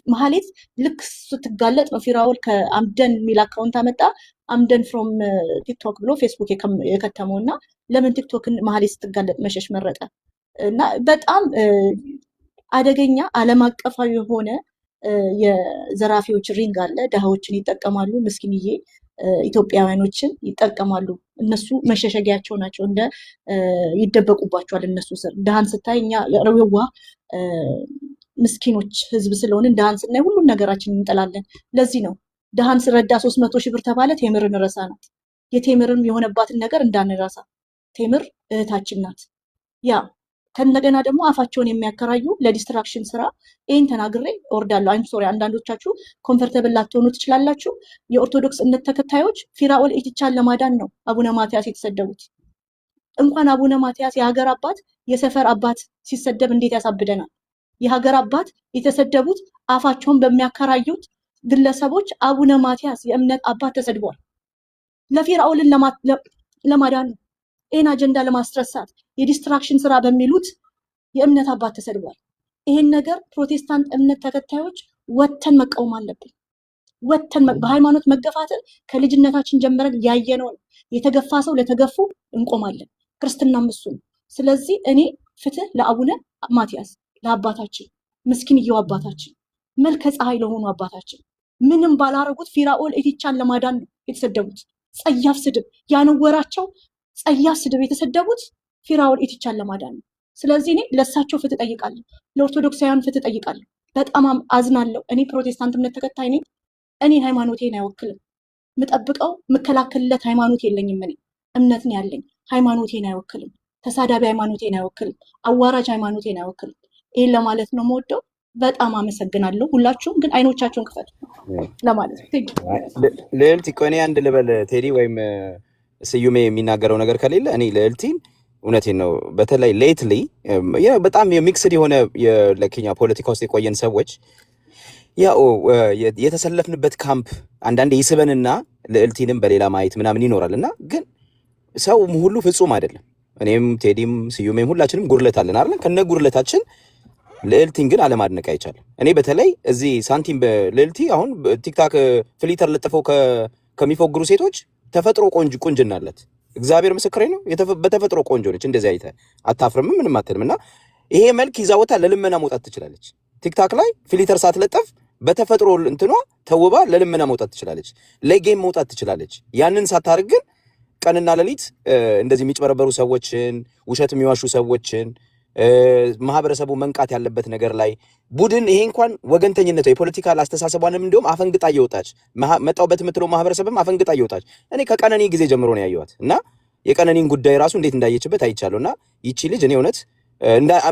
መሀሌት ልክ ስትጋለጥ ነው ፊራኦል ከአምደን የሚል አካውንት አመጣ። አምደን ፍሮም ቲክቶክ ብሎ ፌስቡክ የከተመው እና ለምን ቲክቶክን መሀሌት ስትጋለጥ መሸሽ መረጠ? እና በጣም አደገኛ ዓለም አቀፋዊ የሆነ የዘራፊዎች ሪንግ አለ። ድሃዎችን ይጠቀማሉ፣ ምስኪንዬ ኢትዮጵያውያኖችን ይጠቀማሉ። እነሱ መሸሸጊያቸው ናቸው። እንደ ይደበቁባቸዋል እነሱ ስር። ድሃን ስታይ እኛ የረዌዋ ምስኪኖች ህዝብ ስለሆንን ድሃን ስናይ ሁሉም ነገራችን እንጥላለን። ለዚህ ነው ድሃን ስረዳ 300 ሺህ ብር ተባለ ቴምርን ረሳ ናት። የቴምርም የሆነባትን ነገር እንዳንረሳ። ቴምር እህታችን ናት። ያ ከእንደገና ደግሞ አፋቸውን የሚያከራዩ ለዲስትራክሽን ስራ ይህን ተናግሬ እወርዳለሁ። አይም ሶሪ አንዳንዶቻችሁ ኮምፈርተብል ላትሆኑ ትችላላችሁ። የኦርቶዶክስ እምነት ተከታዮች ፊራኦል ኢቲቻን ለማዳን ነው አቡነ ማትያስ የተሰደቡት። እንኳን አቡነ ማትያስ የሀገር አባት የሰፈር አባት ሲሰደብ እንዴት ያሳብደናል። የሀገር አባት የተሰደቡት አፋቸውን በሚያከራዩት ግለሰቦች አቡነ ማትያስ የእምነት አባት ተሰድቧል። ለፊራኦልን ለማዳን ነው። ይህን አጀንዳ ለማስረሳት የዲስትራክሽን ስራ በሚሉት የእምነት አባት ተሰድቧል። ይህን ነገር ፕሮቴስታንት እምነት ተከታዮች ወተን መቃወም አለብን። ወተን በሃይማኖት መገፋትን ከልጅነታችን ጀምረን ያየነው ነው። የተገፋ ሰው ለተገፉ እንቆማለን። ክርስትናም እሱ ነው። ስለዚህ እኔ ፍትህ ለአቡነ ማትያስ ለአባታችን ምስኪንየው አባታችን መልከ ፀሐይ ለሆኑ አባታችን ምንም ባላረጉት ፊራኦል ኢቲቻን ለማዳን ነው የተሰደቡት። ጸያፍ ስድብ ያነወራቸው ጸያፍ ስድብ የተሰደቡት ፊራኦል ኢቲቻን ለማዳን ነው። ስለዚህ እኔ ለእሳቸው ፍትህ ጠይቃለሁ፣ ለኦርቶዶክሳውያን ፍትህ ጠይቃለሁ። በጣም አዝናለሁ። እኔ ፕሮቴስታንት እምነት ተከታይ ነኝ። እኔ ሃይማኖቴን አይወክልም። ምጠብቀው ምከላከልለት ሃይማኖት የለኝም። እኔ እምነት ነው ያለኝ። ሃይማኖቴን አይወክልም። ተሳዳቢ ሃይማኖቴን አይወክልም። አዋራጅ ሃይማኖቴን አይወክልም። ይሄን ለማለት ነው የምወደው። በጣም አመሰግናለሁ። ሁላችሁም ግን አይኖቻችሁን ክፈቱ ለማለት ነው። ልዕልት ቆኔ አንድ ልበል ቴዲ ወይም ስዩሜ የሚናገረው ነገር ከሌለ እኔ ልዕልቲን እውነቴን ነው። በተለይ ሌትሊ በጣም የሚክስድ የሆነ የለኪኛ ፖለቲካ ውስጥ የቆየን ሰዎች ያው የተሰለፍንበት ካምፕ አንዳንዴ ይስበንና ልዕልቲንም በሌላ ማየት ምናምን ይኖራል እና ግን ሰው ሁሉ ፍጹም አይደለም። እኔም ቴዲም ስዩሜም ሁላችንም ጉድለት አለን አይደል? ከነ ጉድለታችን ልዕልቲን ግን አለማድነቅ አይቻልም። እኔ በተለይ እዚህ ሳንቲም ልዕልቲ አሁን ቲክታክ ፍሊተር ለጥፈው ከሚፎግሩ ሴቶች ተፈጥሮ ቁንጅና አላት። እግዚአብሔር ምስክሬ ነው። በተፈጥሮ ቆንጆ ነች። እንደዚህ አይተ አታፍርም፣ ምንም አትልም። እና ይሄ መልክ ይዛ ወጣ ለልመና መውጣት ትችላለች። ቲክታክ ላይ ፍሊተር ሳትለጠፍ በተፈጥሮ እንትኗ ተውባ ለልመና መውጣት ትችላለች፣ ለጌም መውጣት ትችላለች። ያንን ሳታርግ ግን ቀንና ሌሊት እንደዚህ የሚጭበረበሩ ሰዎችን፣ ውሸት የሚዋሹ ሰዎችን ማህበረሰቡ መንቃት ያለበት ነገር ላይ ቡድን ይሄ እንኳን ወገንተኝነት የፖለቲካል አስተሳሰቧንም እንዲሁም አፈንግጣ እየወጣች መጣውበት የምትለው ማህበረሰብም አፈንግጣ እየወጣች እኔ ከቀነኒ ጊዜ ጀምሮ ነው ያየኋት እና የቀነኒን ጉዳይ ራሱ እንዴት እንዳየችበት አይቻለሁ። እና ይቺ ልጅ እኔ እውነት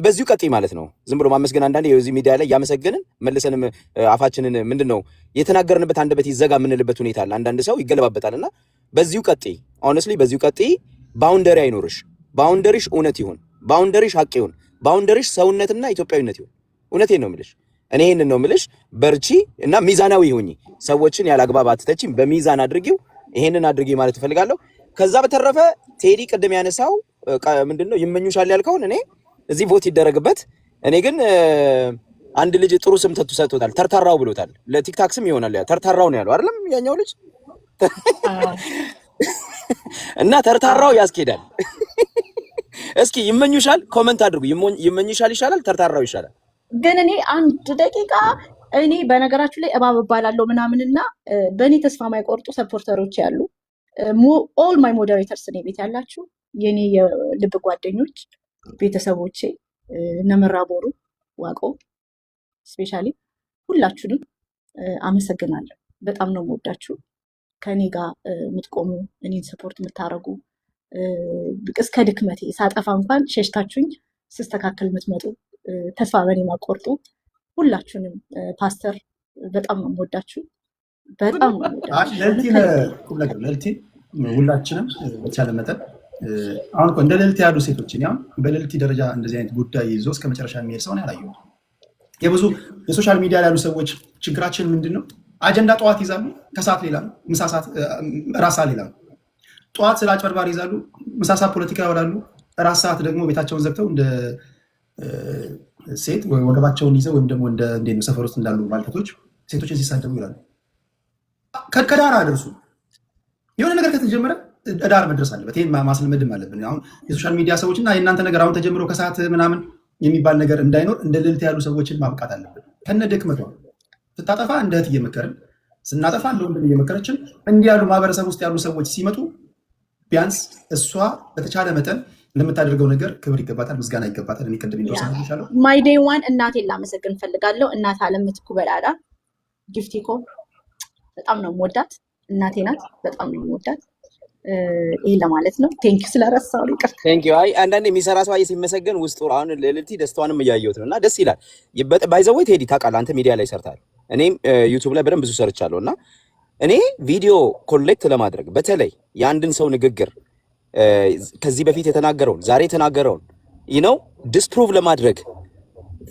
በዚሁ ቀጥይ ማለት ነው። ዝም ብሎ ማመስገን አንዳንዴ የዚህ ሚዲያ ላይ ያመሰገንን መልሰንም አፋችንን ምንድነው የተናገርንበት አንደበት ይዘጋ የምንልበት ሁኔታ አለ። አንዳንድ ሰው ይገለባበታልና በዚሁ ቀጥይ፣ ሆነስሊ በዚሁ ቀጥይ። ባውንደሪ አይኖርሽ፣ ባውንደሪሽ እውነት ይሁን፣ ባውንደሪሽ ሀቅ ይሁን፣ ባውንደሪሽ ሰውነትና ኢትዮጵያዊነት ይሁን። እውነቴን ነው የምልሽ። እኔ ይሄንን ነው የምልሽ። በርቺ እና ሚዛናዊ ሁኚ። ሰዎችን ያላግባብ አትተቺም፣ በሚዛን አድርጊው። ይሄንን አድርጊ ማለት እፈልጋለሁ። ከዛ በተረፈ ቴዲ ቅድም ያነሳው ምንድነው ይመኙሻል ያልከውን እኔ እዚህ ቮት ይደረግበት። እኔ ግን አንድ ልጅ ጥሩ ስም ተሰጥቶታል፣ ተርታራው ብሎታል። ለቲክታክ ስም ይሆናል ያ ተርታራው ነው ያለው አይደለም ያኛው ልጅ እና ተርታራው ያስኬዳል። እስኪ ይመኙሻል ኮሜንት አድርጉ። ይመኙሻል ይሻላል ተርታራው ይሻላል? ግን እኔ አንድ ደቂቃ እኔ በነገራችሁ ላይ እባብ እባላለሁ ምናምንና በእኔ ተስፋ ማይቆርጡ ሰፖርተሮች ያሉ ኦል ማይ ሞዴሬተርስ እኔ ቤት ያላችሁ የኔ የልብ ጓደኞች ቤተሰቦቼ ነመራቦሩ ዋቆ ስፔሻሊ ሁላችሁንም አመሰግናለሁ። በጣም ነው የምወዳችሁ። ከኔ ጋር የምትቆሙ እኔን ሰፖርት የምታረጉ እስከ ድክመቴ ሳጠፋ እንኳን ሸሽታችሁኝ ስስተካከል የምትመጡ ተስፋ በኔ ማቆርጡ ሁላችሁንም ፓስተር በጣም ነው የምወዳችሁ። በጣም ነው የምወዳችሁ። ለልቲ ሁላችንም በተቻለ መጠን አሁን እኮ እንደ ልዕልት ያሉ ሴቶችን ያው በልዕልት ደረጃ እንደዚህ አይነት ጉዳይ ይዞ እስከ መጨረሻ የሚሄድ ሰው ነው ያላየው። የብዙ የሶሻል ሚዲያ ላይ ያሉ ሰዎች ችግራችን ምንድነው? አጀንዳ ጠዋት ይዛሉ፣ ከሰዓት ሌላ ነው፣ ምሳ ሰዓት ራስ ሌላ ነው። ጠዋት ስለ አጭበርባሪ ይዛሉ፣ ምሳ ሰዓት ፖለቲካ ያወራሉ፣ ራስ ሰዓት ደግሞ ቤታቸውን ዘግተው እንደ ሴት ወገባቸውን ይዘው ወይም ደግሞ እንደ ሰፈር ውስጥ እንዳሉ ባልቴቶች ሴቶችን ሲሳደቡ ይላሉ። ከዳር አደርሱ። የሆነ ነገር ከተጀመረ ዳር መድረስ አለበት። ይሄን ማስለመድም አለብን። አሁን የሶሻል ሚዲያ ሰዎች እና የእናንተ ነገር አሁን ተጀምሮ ከሰዓት ምናምን የሚባል ነገር እንዳይኖር እንደ ልዕልት ያሉ ሰዎችን ማብቃት አለብን። ከነ ድክመቷ ስታጠፋ እንደ እህት እየመከርን ስናጠፋ እንደ ወንድም እየመከረችን እንዲህ ያሉ ማህበረሰብ ውስጥ ያሉ ሰዎች ሲመጡ ቢያንስ እሷ በተቻለ መጠን ለምታደርገው ነገር ክብር ይገባታል፣ ምስጋና ይገባታል። እኔ ቅድም እንደወሰንልሻለሁ ማይ ዴይ ዋን እናቴን ላመሰግን ፈልጋለሁ። እናት አለምትኩ በላዳ ጊፍቲኮ በጣም ነው የምወዳት እናቴ ናት። በጣም ነው የምወዳት። ይሄ ለማለት ነው። ቴንክ ዩ ስለረሳው ይቅርታ። ቴንክ ዩ። አይ አንዳንዴ የሚሰራ ሰው ሲመሰገን ውስጡ አሁን ልዕልቲ ደስታዋንም እያየሁት ነው እና ደስ ይላል። ባይዘው ቴዲ ታውቃለህ፣ አንተ ሚዲያ ላይ ሰርታል፣ እኔም ዩቲዩብ ላይ በደንብ ብዙ ሰርቻለሁ እና እኔ ቪዲዮ ኮሌክት ለማድረግ በተለይ የአንድን ሰው ንግግር ከዚህ በፊት የተናገረውን ዛሬ የተናገረውን ነው ዲስፕሩቭ ለማድረግ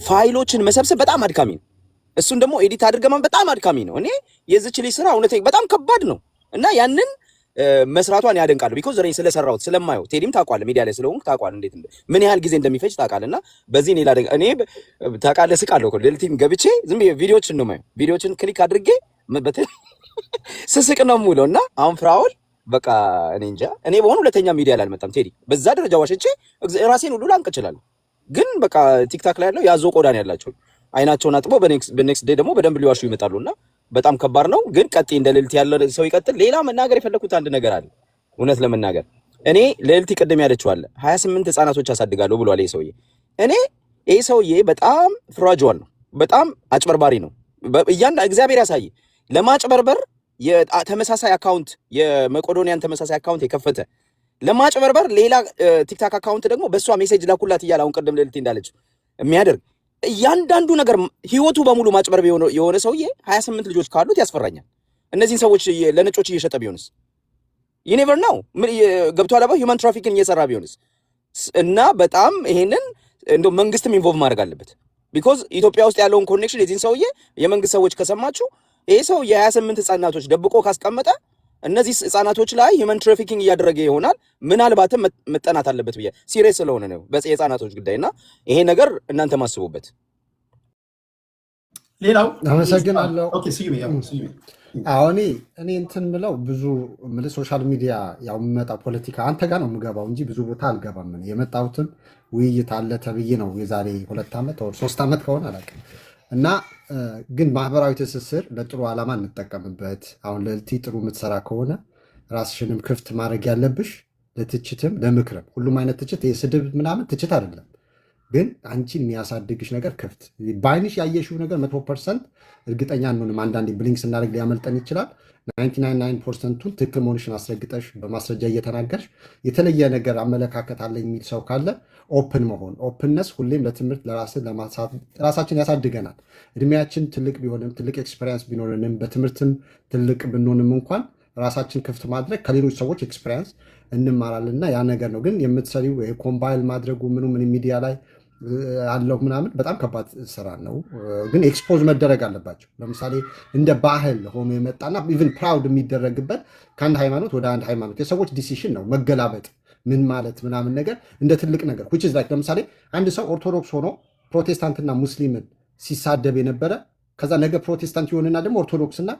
ፋይሎችን መሰብሰብ በጣም አድካሚ ነው። እሱን ደግሞ ኤዲት አድርገማን በጣም አድካሚ ነው። እኔ የዚች ልጅ ስራ እውነቴ በጣም ከባድ ነው እና ያንን መስራቷን ያደንቃሉ። ቢኮዝ እኔ ስለሰራሁት ስለማየው ቴዲም ታውቃለህ፣ ሚዲያ ላይ ስለሆንክ ታውቃለህ እንዴት ምን ያህል ጊዜ እንደሚፈጅ ታውቃለህ። እና በዚህ እኔ ታውቃለህ ስቃለሁ እኮ ልዕልቲም ገብቼ ዝም ብዬ ቪዲዮዎችን ነው የማየው። ቪዲዮዎችን ክሊክ አድርጌ ስስቅ ነው የምውለው እና አሁን ፍራኦል በቃ እኔ እንጃ እኔ በሆነ ሁለተኛ ሚዲያ ላይ አልመጣም። ቴዲ በዛ ደረጃ ዋሽቼ ራሴን ሁሉ ላንቅ እችላለሁ። ግን በቃ ቲክታክ ላይ ያለው ያዞ ቆዳን ያላቸው አይናቸውን አጥበው በኔክስት ዴይ ደግሞ በደንብ ሊዋሹ ይመጣሉና በጣም ከባድ ነው። ግን ቀጥይ እንደ ልዕልቲ ያለ ሰው ይቀጥል። ሌላ መናገር የፈለኩት አንድ ነገር አለ። እውነት ለመናገር እኔ ልዕልቲ ቅድም ያለችው አለ 28 ህፃናቶች አሳድጋለሁ ብሏል ይሄ ሰውዬ። ይሄ ሰውዬ በጣም ፍራጅዋል ነው፣ በጣም አጭበርባሪ ነው። እግዚአብሔር ያሳይ ለማጭበርበር የተመሳሳይ አካውንት የመቄዶንያን ተመሳሳይ አካውንት የከፈተ ለማጭበርበር ሌላ ቲክታክ አካውንት ደግሞ በእሷ ሜሴጅ ላኩላት እያለ አሁን ቅድም ልዕልቲ እንዳለችው የሚያደርግ እያንዳንዱ ነገር ህይወቱ በሙሉ ማጭበርበር የሆነ ሰውዬ 28 ልጆች ካሉት ያስፈራኛል። እነዚህን ሰዎች ለነጮች እየሸጠ ቢሆንስ? ኔቨር ነው ገብቷል። አባ ሂውማን ትራፊክን እየሰራ ቢሆንስ? እና በጣም ይሄንን እንደው መንግስትም ኢንቮልቭ ማድረግ አለበት። ቢኮዝ ኢትዮጵያ ውስጥ ያለውን ኮኔክሽን የዚህን ሰውዬ የመንግስት ሰዎች ከሰማችሁ ይሄ ሰው የ28 ህፃናቶች ደብቆ ካስቀመጠ እነዚህ ህፃናቶች ላይ ሂውማን ትራፊኪንግ እያደረገ ይሆናል። ምናልባትም መጠናት አለበት ብዬ ሲሪየስ ስለሆነ ነው የህፃናቶች ጉዳይና ይሄ ነገር እናንተ ማስቡበት። ሌላው አመሰግናለሁ። አሁን እኔ እንትን ምለው ብዙ ሶሻል ሚዲያ ያው የምመጣው ፖለቲካ አንተ ጋር ነው የምገባው እንጂ ብዙ ቦታ አልገባም። የመጣሁትም ውይይት አለ ተብዬ ነው የዛሬ 2 ዓመት ወር 3 ዓመት ከሆነ አላውቅም። እና ግን ማህበራዊ ትስስር ለጥሩ ዓላማ እንጠቀምበት። አሁን ልዕልቲ ጥሩ የምትሰራ ከሆነ ራስሽንም ክፍት ማድረግ ያለብሽ ለትችትም ለምክርም። ሁሉም አይነት ትችት የስድብ ምናምን ትችት አይደለም፣ ግን አንቺን የሚያሳድግሽ ነገር ክፍት በአይንሽ ያየሽው ነገር 100% እርግጠኛ አንሆንም። አንዳንዴ ብሊንክ ስናደርግ ሊያመልጠን ይችላል። 99.9%ቱን ትክክል መሆንሽን አስረግጠሽ በማስረጃ እየተናገርሽ የተለየ ነገር አመለካከት አለ የሚል ሰው ካለ ኦፕን መሆን። ኦፕንነስ ሁሌም ለትምህርት ራሳችን ያሳድገናል። እድሜያችን ትልቅ ቢሆንም ትልቅ ኤክስፔሪንስ ቢኖርንም በትምህርትም ትልቅ ብንሆንም እንኳን ራሳችን ክፍት ማድረግ ከሌሎች ሰዎች ኤክስፔሪንስ እንማራልና ያ ነገር ነው። ግን የምትሰሪው ኮምባይል ማድረጉ ምን ሚዲያ ላይ አለው ምናምን በጣም ከባድ ስራ ነው። ግን ኤክስፖዝ መደረግ አለባቸው። ለምሳሌ እንደ ባህል ሆኖ የመጣና ኢቭን ፕራውድ የሚደረግበት ከአንድ ሃይማኖት ወደ አንድ ሃይማኖት የሰዎች ዲሲሽን ነው መገላበጥ ምን ማለት ምናምን ነገር እንደ ትልቅ ነገር which is like ለምሳሌ አንድ ሰው ኦርቶዶክስ ሆኖ ፕሮቴስታንትና ሙስሊምን ሲሳደብ የነበረ ከዛ ነገ ፕሮቴስታንት ይሆንና ደግሞ ኦርቶዶክስና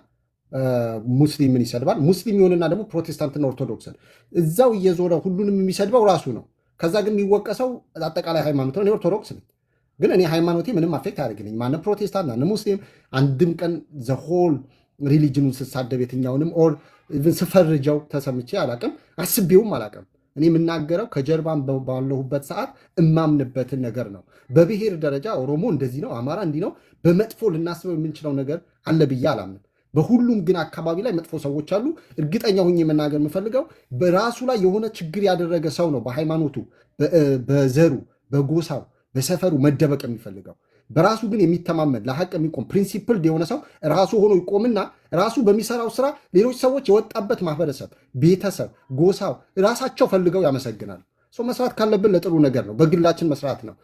ሙስሊምን ይሰድባል። ሙስሊም ይሆንና ደግሞ ፕሮቴስታንትና ኦርቶዶክስን እዛው እየዞረ ሁሉንም የሚሰድበው ራሱ ነው። ከዛ ግን የሚወቀሰው አጠቃላይ ሃይማኖት ነው። እኔ ኦርቶዶክስ ነኝ፣ ግን እኔ ሃይማኖቴ ምንም አፌክት አያደርግልኝ። ማነ ፕሮቴስታንት ማነ ሙስሊም አንድም ቀን ዘሆል ሪሊጅኑን ስሳደብ የትኛውንም ኦር ስፈርጀው ተሰምቼ አላቅም፣ አስቤውም አላቅም። እኔ የምናገረው ከጀርባን ባለሁበት ሰዓት እማምንበትን ነገር ነው። በብሔር ደረጃ ኦሮሞ እንደዚህ ነው፣ አማራ እንዲህ ነው፣ በመጥፎ ልናስበው የምንችለው ነገር አለ ብዬ አላምንም። በሁሉም ግን አካባቢ ላይ መጥፎ ሰዎች አሉ። እርግጠኛ ሁኜ መናገር የምፈልገው በራሱ ላይ የሆነ ችግር ያደረገ ሰው ነው በሃይማኖቱ፣ በዘሩ፣ በጎሳው፣ በሰፈሩ መደበቅ የሚፈልገው። በራሱ ግን የሚተማመን ለሐቅ የሚቆም ፕሪንሲፕል የሆነ ሰው ራሱ ሆኖ ይቆምና ራሱ በሚሰራው ስራ ሌሎች ሰዎች የወጣበት ማህበረሰብ፣ ቤተሰብ፣ ጎሳው ራሳቸው ፈልገው ያመሰግናሉ። ሰው መስራት ካለብን ለጥሩ ነገር ነው፣ በግላችን መስራት ነው።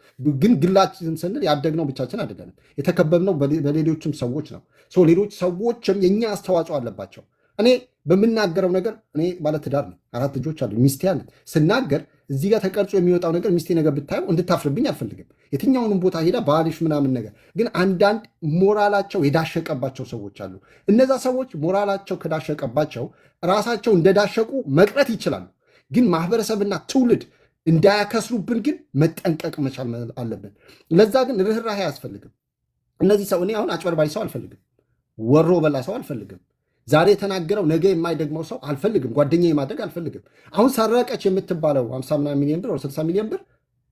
ግን ግላችን ስንል ያደግነው ብቻችን አይደለንም፣ የተከበብነው በሌሎችም ሰዎች ነው። ሌሎች ሰዎችም የኛ አስተዋጽኦ አለባቸው። እኔ በምናገረው ነገር እኔ ባለትዳር ነኝ፣ 4 ልጆች አሉ፣ ሚስቴ አለች። ስናገር እዚህ ጋር ተቀርጾ የሚወጣው ነገር ሚስቴ ነገር ብታየው እንድታፍርብኝ አልፈልግም። የትኛውንም ቦታ ሄዳ ባልሽ ምናምን ነገር ግን አንዳንድ ሞራላቸው የዳሸቀባቸው ሰዎች አሉ። እነዛ ሰዎች ሞራላቸው ከዳሸቀባቸው ራሳቸው እንደዳሸቁ መቅረት ይችላሉ። ግን ማህበረሰብና ትውልድ እንዳያከስሩብን ግን መጠንቀቅ መቻል አለብን። ለዛ ግን ርኅራኄ አያስፈልግም። እነዚህ ሰው እኔ አሁን አጭበርባሪ ሰው አልፈልግም፣ ወሮ በላ ሰው አልፈልግም፣ ዛሬ የተናገረው ነገ የማይደግመው ሰው አልፈልግም፣ ጓደኛዬ ማድረግ አልፈልግም። አሁን ሰረቀች የምትባለው 50 ሚሊዮን ብር 60 ሚሊዮን ብር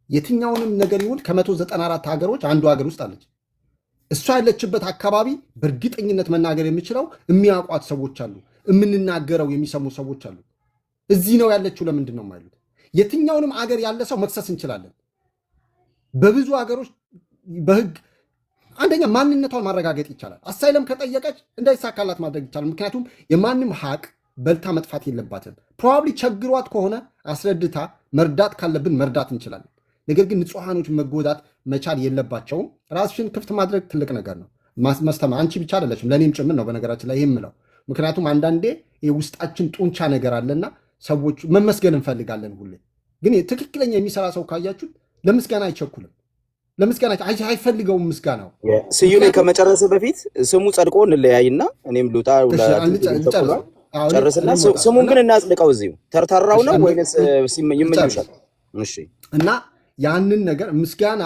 የትኛውንም ነገር ይሁን ከ194 ሀገሮች አንዱ ሀገር ውስጥ አለች። እሷ ያለችበት አካባቢ በእርግጠኝነት መናገር የሚችለው የሚያውቋት ሰዎች አሉ፣ የምንናገረው የሚሰሙ ሰዎች አሉ። እዚህ ነው ያለችው ለምንድን ነው የማይሉት? የትኛውንም አገር ያለ ሰው መክሰስ እንችላለን። በብዙ ሀገሮች በህግ አንደኛ ማንነቷን ማረጋገጥ ይቻላል። አሳይለም ከጠየቀች እንዳይሳካላት ማድረግ ይቻላል። ምክንያቱም የማንም ሀቅ በልታ መጥፋት የለባትም። ፕሮባብሊ ቸግሯት ከሆነ አስረድታ መርዳት ካለብን መርዳት እንችላለን። ነገር ግን ንጹሐኖች መጎዳት መቻል የለባቸውም። ራስሽን ክፍት ማድረግ ትልቅ ነገር ነው። ማስተማር አንቺ ብቻ አይደለችም፣ ለእኔም ጭምር ነው በነገራችን ላይ የምለው። ምክንያቱም አንዳንዴ የውስጣችን ጡንቻ ነገር አለና ሰዎች መመስገን እንፈልጋለን ሁሌ። ግን ትክክለኛ የሚሰራ ሰው ካያችሁት ለምስጋና አይቸኩልም፣ ለምስጋና አይፈልገውም ምስጋናው። ስዩሜ ከመጨረስ በፊት ስሙ ጸድቆ እንለያይና እኔም ልውጣ ጨርስና ስሙን ግን እናጽድቀው። እዚሁ ተርታራው ነው ወይስ ይመኙሻል? እሺ። እና ያንን ነገር ምስጋና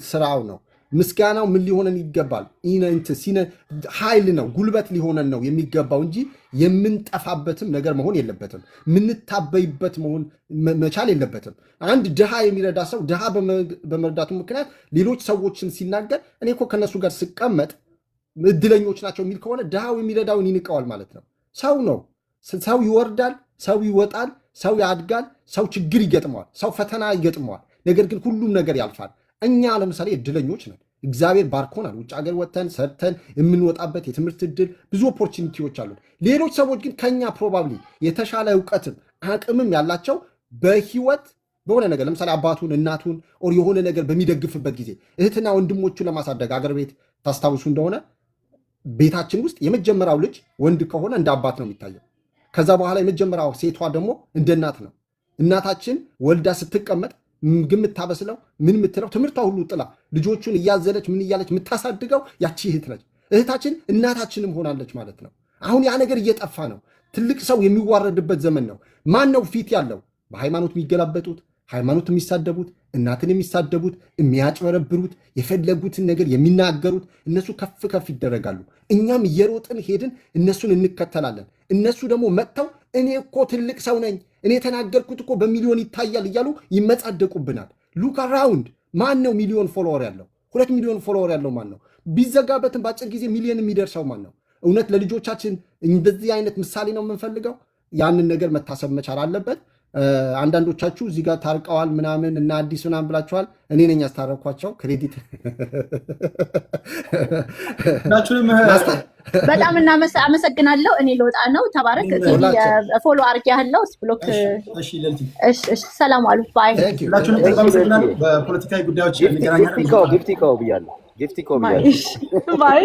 ስራው ነው። ምስጋናው ምን ሊሆነን ይገባል? ኃይል ነው፣ ጉልበት ሊሆነን ነው የሚገባው እንጂ የምንጠፋበትም ነገር መሆን የለበትም። የምንታበይበት መሆን መቻል የለበትም። አንድ ድሃ የሚረዳ ሰው ድሃ በመርዳቱ ምክንያት ሌሎች ሰዎችን ሲናገር እኔ እኮ ከነሱ ጋር ስቀመጥ እድለኞች ናቸው የሚል ከሆነ ድሃው የሚረዳውን ይንቀዋል ማለት ነው። ሰው ነው። ሰው ይወርዳል፣ ሰው ይወጣል፣ ሰው ያድጋል፣ ሰው ችግር ይገጥመዋል፣ ሰው ፈተና ይገጥመዋል። ነገር ግን ሁሉም ነገር ያልፋል። እኛ ለምሳሌ እድለኞች ነን። እግዚአብሔር ባርኮናል። ውጭ ሀገር ወጥተን ሰርተን የምንወጣበት የትምህርት እድል ብዙ ኦፖርቹኒቲዎች አሉ። ሌሎች ሰዎች ግን ከኛ ፕሮባብሊ የተሻለ እውቀትም አቅምም ያላቸው በህይወት በሆነ ነገር ለምሳሌ አባቱን እናቱን ኦር የሆነ ነገር በሚደግፍበት ጊዜ እህትና ወንድሞቹን ለማሳደግ አገር ቤት ታስታውሱ እንደሆነ ቤታችን ውስጥ የመጀመሪያው ልጅ ወንድ ከሆነ እንደ አባት ነው የሚታየው። ከዛ በኋላ የመጀመሪያው ሴቷ ደግሞ እንደ እናት ነው። እናታችን ወልዳ ስትቀመጥ ምግብ የምታበስለው ምን የምትለው ትምህርቷ ሁሉ ጥላ ልጆቹን እያዘለች ምን እያለች የምታሳድገው ያቺ እህት ነች። እህታችን እናታችንም ሆናለች ማለት ነው። አሁን ያ ነገር እየጠፋ ነው። ትልቅ ሰው የሚዋረድበት ዘመን ነው። ማን ነው ፊት ያለው? በሃይማኖት የሚገላበጡት፣ ሃይማኖት የሚሳደቡት፣ እናትን የሚሳደቡት፣ የሚያጭበረብሩት፣ የፈለጉትን ነገር የሚናገሩት እነሱ ከፍ ከፍ ይደረጋሉ። እኛም እየሮጥን ሄድን እነሱን እንከተላለን። እነሱ ደግሞ መጥተው እኔ እኮ ትልቅ ሰው ነኝ፣ እኔ የተናገርኩት እኮ በሚሊዮን ይታያል እያሉ ይመጻደቁብናል። ሉክ አራውንድ። ማን ነው ሚሊዮን ፎሎወር ያለው? 2 ሚሊዮን ፎሎወር ያለው ማን ነው? ቢዘጋበትም በአጭር ጊዜ ሚሊዮን የሚደርሰው ማን ነው? እውነት ለልጆቻችን እንደዚህ አይነት ምሳሌ ነው የምንፈልገው? ያንን ነገር መታሰብ መቻል አለበት። አንዳንዶቻችሁ እዚህ ጋር ታርቀዋል ምናምን እና አዲስ ምናምን ብላችኋል። እኔ ነኝ ያስታረኳቸው። ክሬዲት በጣም አመሰግናለሁ። እኔ ልወጣ ነው። ተባረክ። ፎሎ አርግ ያለው ብሎክ። ሰላም አሉ። ባይ። በፖለቲካዊ ጉዳዮች ጊፍቲኮ ብያለሁ። ባይ